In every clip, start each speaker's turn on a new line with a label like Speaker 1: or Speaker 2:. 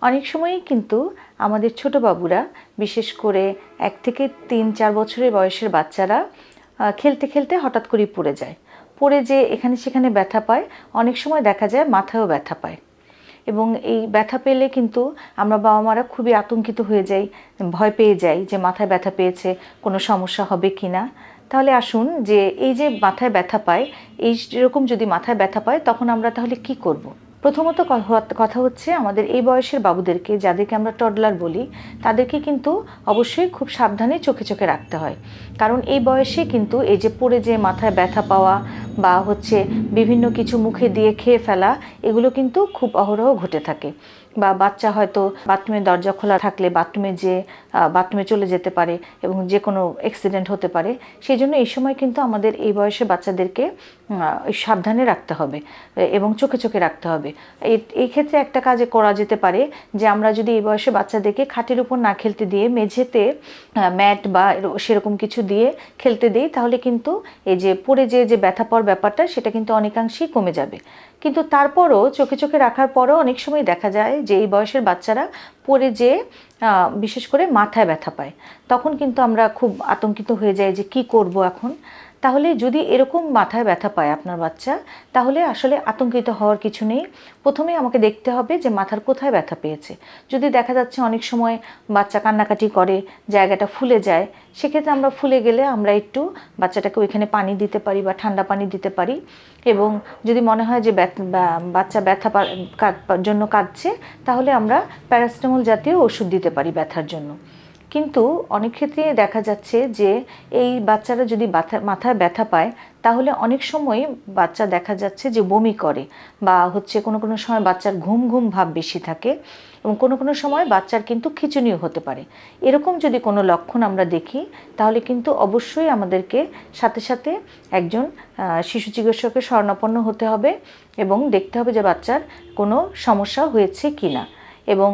Speaker 1: অনেক সময়ই কিন্তু আমাদের ছোট বাবুরা, বিশেষ করে 1 থেকে 3-4 বছরের বয়সের বাচ্চারা খেলতে খেলতে হঠাৎ করেই পড়ে যায়। পড়ে যেয়ে এখানে সেখানে ব্যথা পায়, অনেক সময় দেখা যায় মাথায়ও ব্যথা পায়। এবং এই ব্যথা পেলে কিন্তু আমরা বাবা-মারা খুবই আতঙ্কিত হয়ে যাই, ভয় পেয়ে যাই যে মাথায় ব্যথা পেয়েছে, কোনো সমস্যা হবে কিনা। তাহলে আসুন যে এই যে মাথায় ব্যথা পায়, এইরকম যদি মাথায় ব্যথা পায় তখন আমরা তাহলে কি করব? প্রথমত কথা হচ্ছে আমাদের এই বয়সের বাবুদেরকে, যাদেরকে আমরা টডলার বলি, তাদেরকে কিন্তু অবশ্যই খুব সাবধানে চোখে চোখে রাখতে হয়। কারণ এই বয়সে কিন্তু এই যে পড়ে যে মাথায় ব্যথা পাওয়া বা হচ্ছে বিভিন্ন কিছু মুখে দিয়ে খেয়ে ফেলা, এগুলো কিন্তু খুব অহরহ ঘটে থাকে। বা বাচ্চা হয়তো বাথরুমের দরজা খোলা থাকলে বাথরুমে চলে যেতে পারে এবং যে কোনো অ্যাক্সিডেন্ট হতে পারে। সেই জন্য এই সময় কিন্তু আমাদের এই বয়সে বাচ্চাদেরকে সাবধানে রাখতে হবে এবং চোখে চোখে রাখতে হবে। এই ক্ষেত্রে একটা কাজে করা যেতে পারে যে আমরা যদি এই বয়সে বাচ্চাদেরকে খাটের উপর না খেলতে দিয়ে মেঝেতে ম্যাট বা সেরকম কিছু দিয়ে খেলতে দিই, তাহলে কিন্তু এই যে পড়ে যে ব্যথা পাওয়ার ব্যাপারটা, সেটা কিন্তু অনেকাংশেই কমে যাবে। কিন্তু তারপরও চোখে চোখে রাখার পরও অনেক সময় দেখা যায় যে এই বয়সের বাচ্চারা পড়ে যেয়ে বিশেষ করে মাথায় ব্যথা পায়। তখন কিন্তু আমরা খুব আতঙ্কিত হয়ে যাই যে কি করব এখন। তাহলে যদি এরকম মাথায় ব্যথা পায় আপনার বাচ্চা, তাহলে আসলে আতঙ্কিত হওয়ার কিছু নেই। প্রথমেই আমাকে দেখতে হবে যে মাথার কোথায় ব্যথা পেয়েছে। যদি দেখা যাচ্ছে অনেক সময় বাচ্চা কান্নাকাটি করে, জায়গাটা ফুলে যায়, সেক্ষেত্রে আমরা ফুলে গেলে আমরা একটু বাচ্চাটাকে ওইখানে পানি দিতে পারি বা ঠান্ডা পানি দিতে পারি। এবং যদি মনে হয় যে বাচ্চা ব্যথা জন্য কাঁদছে, তাহলে আমরা প্যারাসিটামল জাতীয় ওষুধ দিতে পারি ব্যথার জন্য। কিন্তু অনেক ক্ষেত্রে দেখা যাচ্ছে যে এই বাচ্চারা যদি মাথায় ব্যথা পায়, তাহলে অনেক সময় বাচ্চা দেখা যাচ্ছে যে বমি করে বা হচ্ছে কোনো কোনো সময় বাচ্চার ঘুম ঘুম ভাব বেশি থাকে এবং কোনো কোনো সময় বাচ্চার কিন্তু খিঁচুনিও হতে পারে। এরকম যদি কোনো লক্ষণ আমরা দেখি, তাহলে কিন্তু অবশ্যই আমাদেরকে সাথে সাথে একজন শিশু চিকিৎসকের শরণাপন্ন হতে হবে এবং দেখতে হবে যে বাচ্চার কোনো সমস্যা হয়েছে কিনা। এবং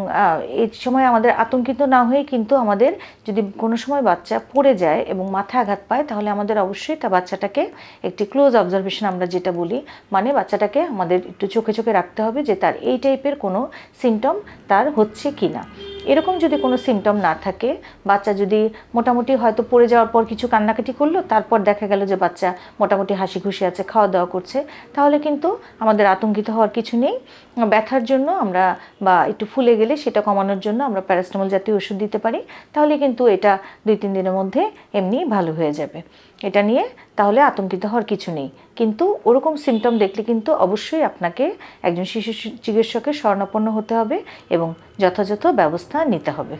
Speaker 1: এই সময় আমাদের আতঙ্কিত না হয়ে কিন্তু আমাদের যদি কোনো সময় বাচ্চা পড়ে যায় এবং মাথায় আঘাত পায়, তাহলে আমাদের অবশ্যই তা বাচ্চাটাকে একটি ক্লোজ অবজারভেশন আমরা যেটা বলি, মানে বাচ্চাটাকে আমাদের একটু চোখে চোখে রাখতে হবে যে তার এই টাইপের কোনো সিমটম তার হচ্ছে কি না। এরকম যদি কোনো সিমটম না থাকে, বাচ্চা যদি মোটামুটি হয়তো পড়ে যাওয়ার পর কিছু কান্নাকাটি করলো, তারপর দেখা গেল যে বাচ্চা মোটামুটি হাসি খুশি আছে, খাওয়া দাওয়া করছে, তাহলে কিন্তু আমাদের আতঙ্কিত হওয়ার কিছু নেই। ব্যথার জন্য আমরা বা একটু ফুলে গেলে সেটা কমানোর জন্য আমরা প্যারাসিটামল জাতীয় ওষুধ দিতে পারি। তাহলে কিন্তু এটা 2-3 দিনের মধ্যে এমনি ভালো হয়ে যাবে। এটা নিয়ে তাহলে আতঙ্কিত হওয়ার কিছু নেই। কিন্তু ওরকম সিমটম দেখলে কিন্তু অবশ্যই আপনাকে একজন শিশু চিকিৎসকের শরণাপন্ন হতে হবে এবং যথাযথ ব্যবস্থা নিতে হবে।